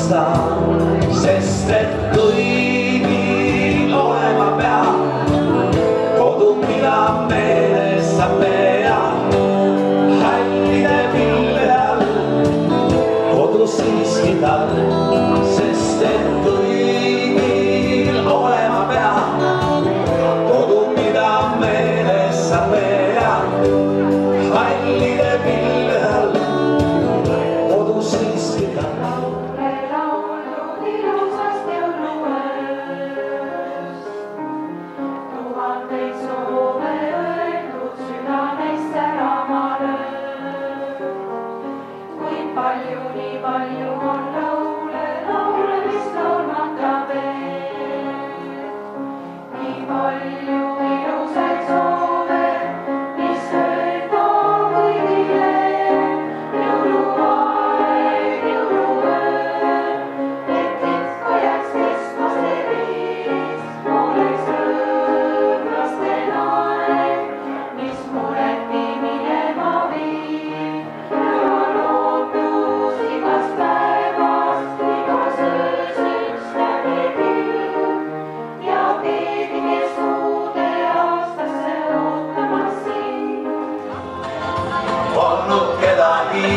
mõista, sest et kõigil olema peab kodu, mida meeles sa pead. Hallide pille all kodu siiski tal, sest et kõigil olema peab kodu, mida meeles sa pead. Hallide pille all kodu siiski tal. Palju on laule, mis laulmata veel. Nii palju ilusaid soove, mis öelda kõigile. Jõuluaeg, jõuluöö, et ikka jääks kestmas tervis. Oleks rõõmlaste aeg, mis mureti minema viib. Polnud kedagi,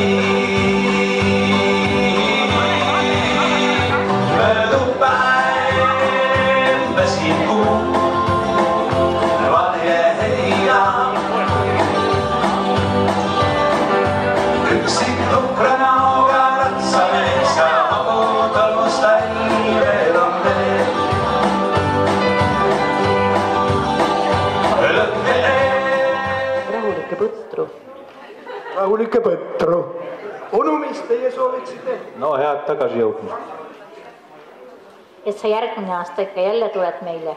möödub päev, väsiv kuu, valge heina. Üksik nukra näoga ratsamees ja vabutolmus veel on veel. Rahulikke põtru. Rahulikke põtru. Onu, mis teie sooviksite? No head tagasi jõudnud. Et sa järgmine aasta ikka jälle tuled meile.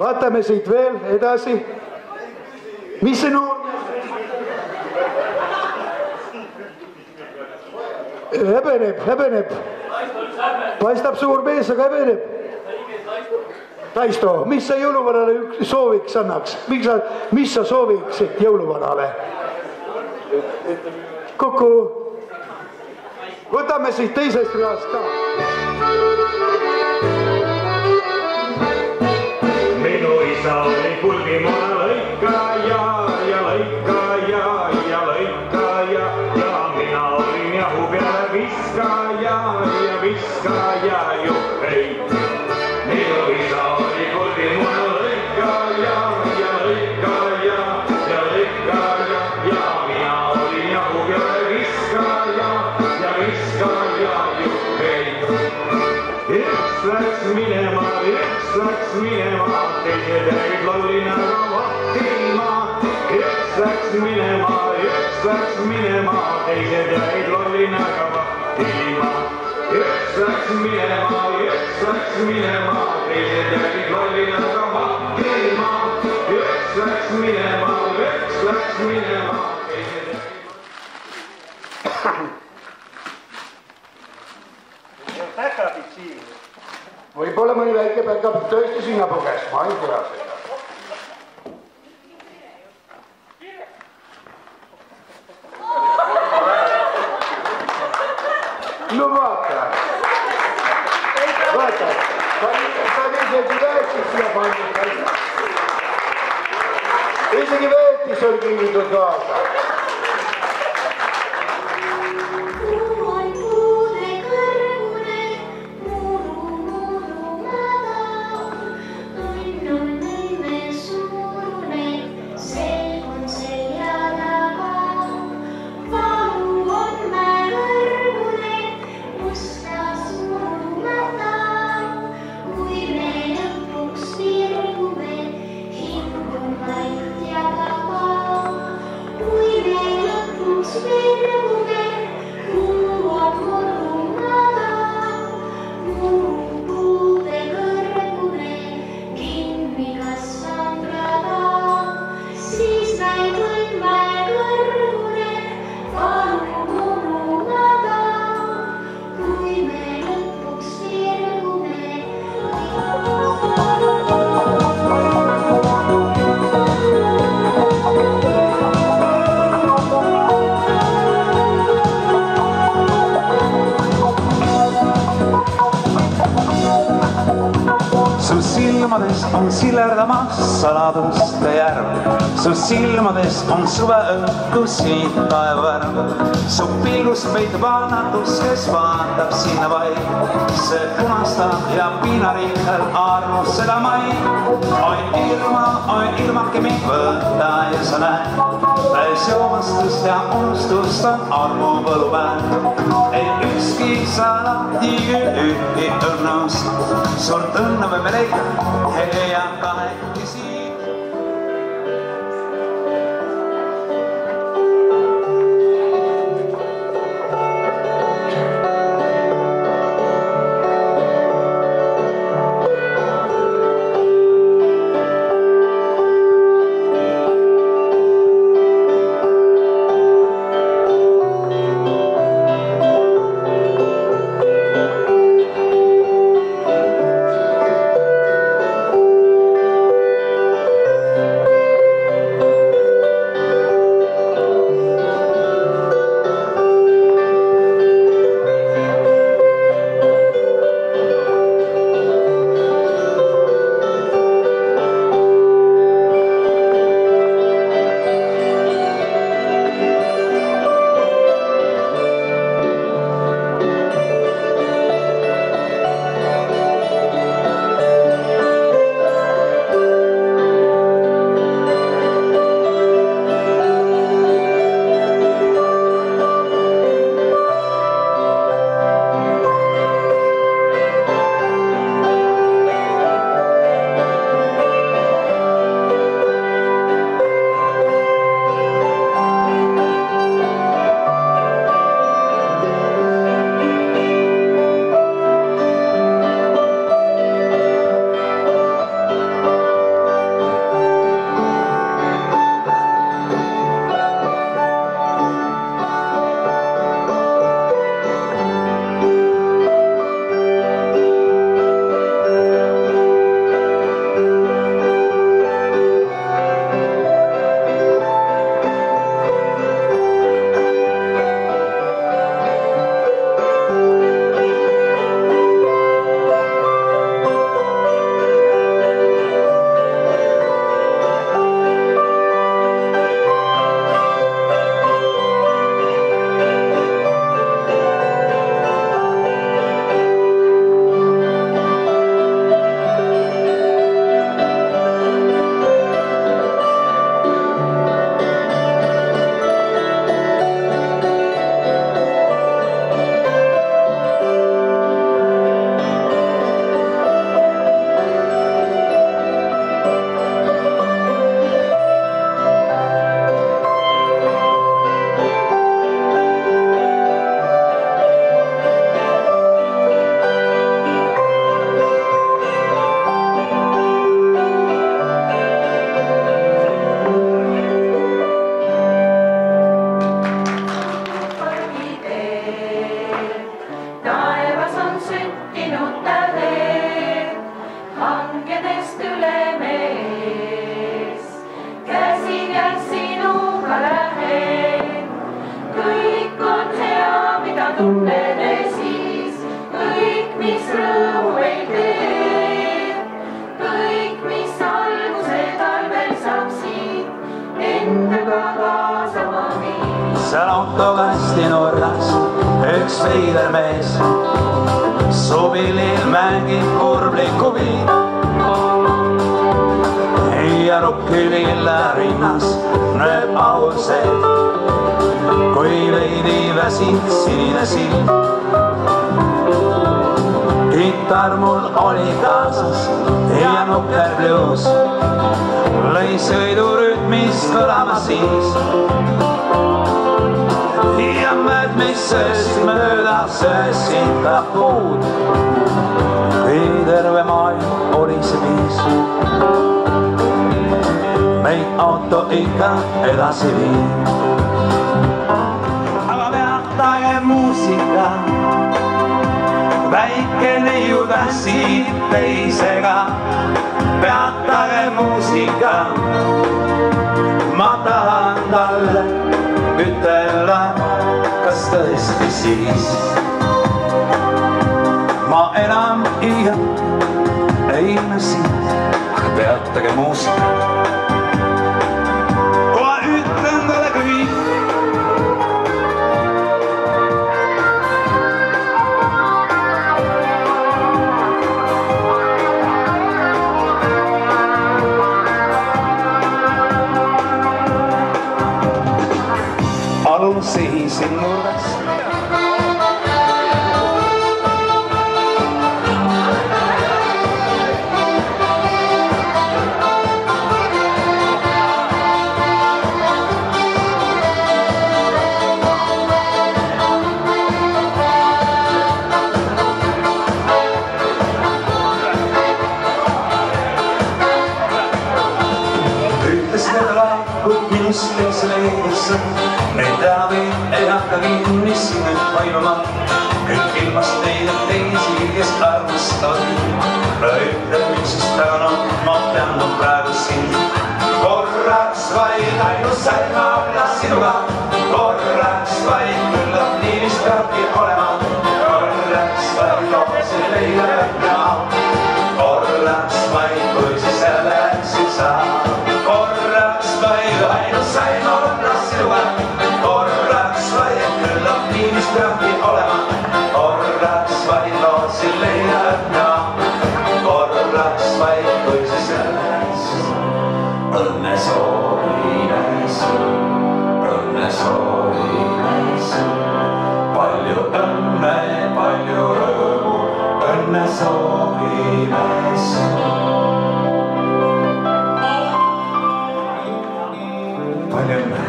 Vaatame siit veel edasi. Mis see noor? Häbeneb. Paistab suur mees, aga häbeneb. Taisto, mis sa jõuluvanale sooviks annaks? Mis sa sooviksid jõuluvanale? Kuku. Võtame siit teisest reast ka. Minu isa oli pulgimuna lõikaja ja lõikaja ja lõikaja ja mina olin jahu peale viskaja ja viskaja juhhei. Minu isa oli pulgimuna lõikaja ja lõikaja ja lõikaja ja mina olin jahu peale viskaja ja viskaja juhhei. Üks läks minema, teised jäid lollinaga vahtima. Üks läks minema, teised jäid lollinaga vahtima. Üks läks minema, teised jäid lollinaga vahtima. Üks läks minema, teised jäid. Päkapid siin. Võib-olla mõni väike päkapid tõesti sinna puges, ma ei tea seda. No vaata, ta isegi väetis siia pandud. Isegi väetis on kinnitud kaasa. pilgus on silerdamas saladuste järv. Su silmades on suveõhtu siitaev värv. Su pilgus peitub annatus, kes vaatab sinna vaid. See punastab ja piinariikel armus seda mai. Oi ilmake mind võtta ja sa näed. Täis joomastust ja unustust on armu põlupäev. Ei ükski salati ühti õnnust. Suurt õnne võime leida, hea kahekesi. Seal autokasti nurgas üks veider mees, suvilil mängib kurbliku viin ja rukkililla rinnas nööb auseid, kui veidi väsinud sinine silm. Kitarr mul oli kaasas ja nukker bluus lõi sõidurütmis kõlama siis. Ja mäed, mis söösid mööda, söösid ka puud, kui terve maailm oli see viis. Meid auto ikka edasi viib. Aga peatage muusika, väikene juda siit teisega. Peatage muusika, ma tahan talle ütelda, kas tõesti siis ma enam iial ei näsi, peatage muusika. Kohe ütlen talle kõik. Alun sehisin nurgas. Minust teisele eedesse, neid teabi ei hakka kinni sinna vaimama. Kõik ilmast neid on teisi, kes armastavad. Ütle, miks siis täna ma pean praegu sind. Korraks vaid ainus sain ma olla sinuga. Korraks vaid küllap nii vist peabki olema. Korraks vaid lootsin leida näha. Korraks vaid kui siis jälle läksid sa. Korraks vaid ainus sain olla sinuga. Korraks vaid küllap nii vist peabki olema. Korraks vaid lootsin leida näha. Korraks vaid kui siis jälle läksid sa. Õnne soovime sul, õnne soovime sul. Palju õnne, palju rõõmu, õnne soovime sul. Palju õnne.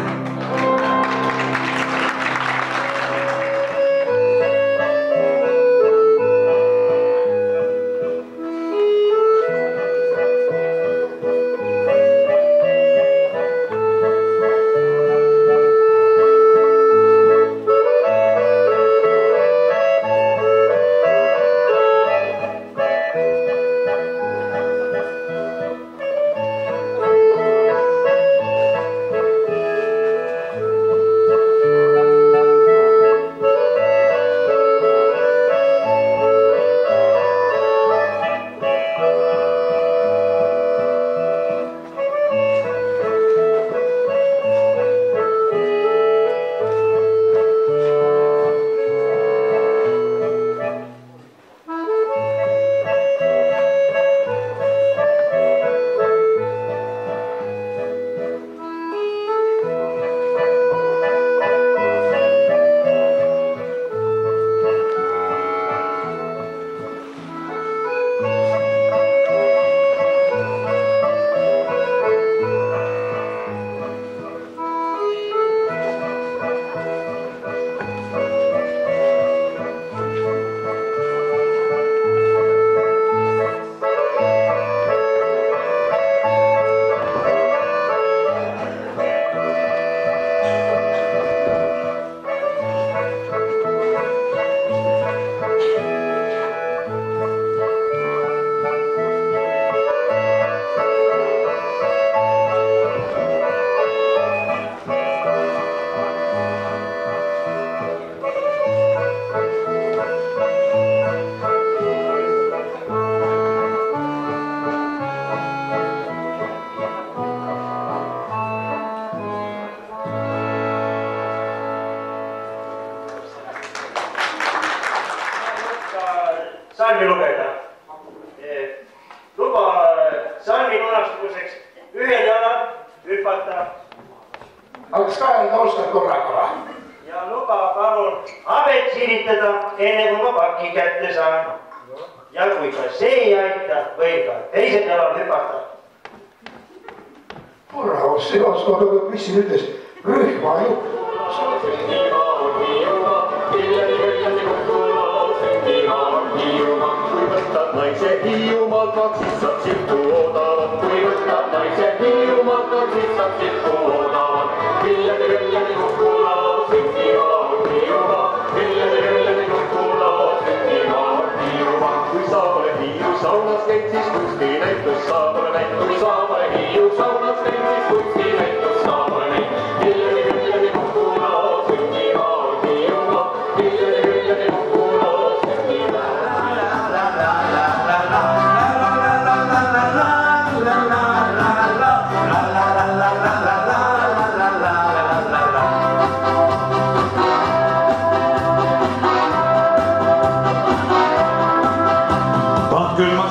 Salmi lugeda. Luba salmi lunastuseks ühel jalal hüpata. Aga kas kaelda oskad korraga või? Ja luba palun abet sinitada, enne kui ma paki kätte saan. Ja kui ka see ei aita, või ka teisel jalal hüpata. Korraos ei oska, aga mis siin ütles? Rühma juht. Naise Hiiumaalt maksis saab siltu oodavat, kui võtab naise Hiiumaalt maksis saab siltu oodavat. Villeni kukkula, sündimaal Hiiumaa, villeni kukkula, sündimaal Hiiumaa. Kui saabale Hiiu saunas käid, siis kunstinäitus saabale näit, kui saabale Hiiu saunas käid, siis kunstinäitus saabale näit. Villeni kukkula, sündimaal Hiiumaa, villeni kukkula, sündimaal.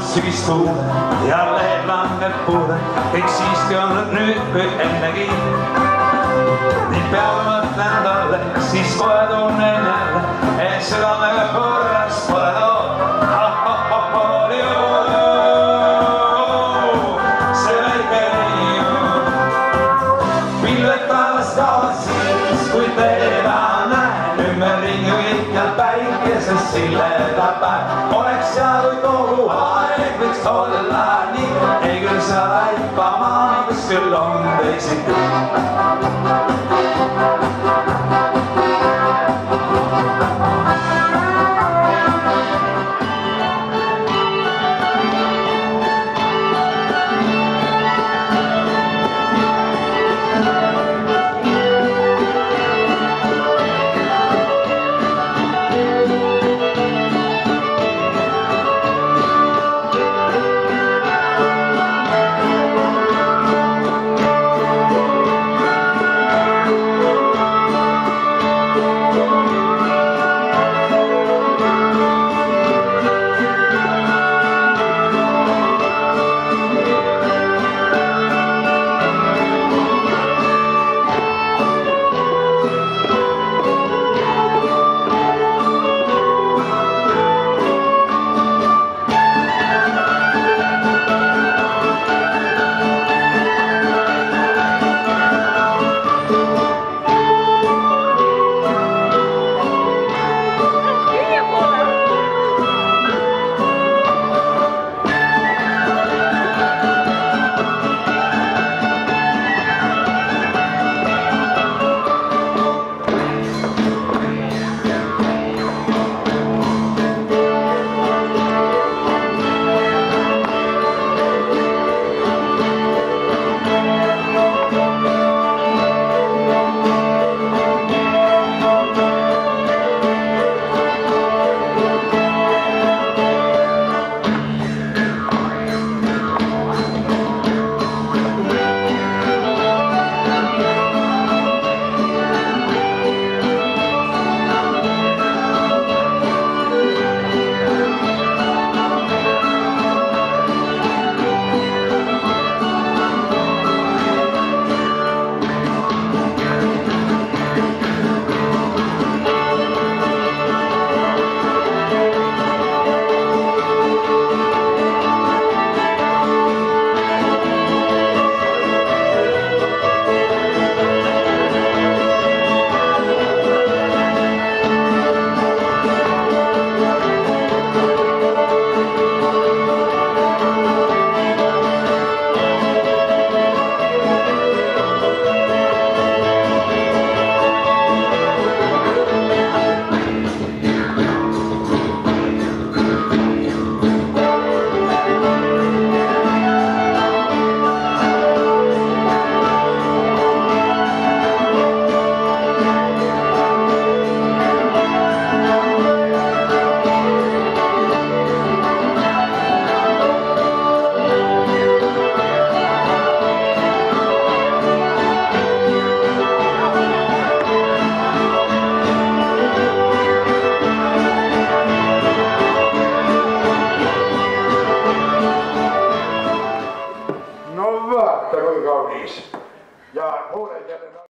sügistuule ja lehed langeb puude, kõik siiski on nüüd kui ennegi. Nii peale mõtlen talle, siis kohe tunnen jälle, et südamega korras pole too. See väike liiu, pilved taevas kaovad siis, kui teda näen. Ümberringi kõikjal päikeses silleda päev. Oleks seal kui kogu aeg võiks olla nii, ei küll sa väipa maa, kus küll on teisiti. Vaata kui kaunis ja huuled jälle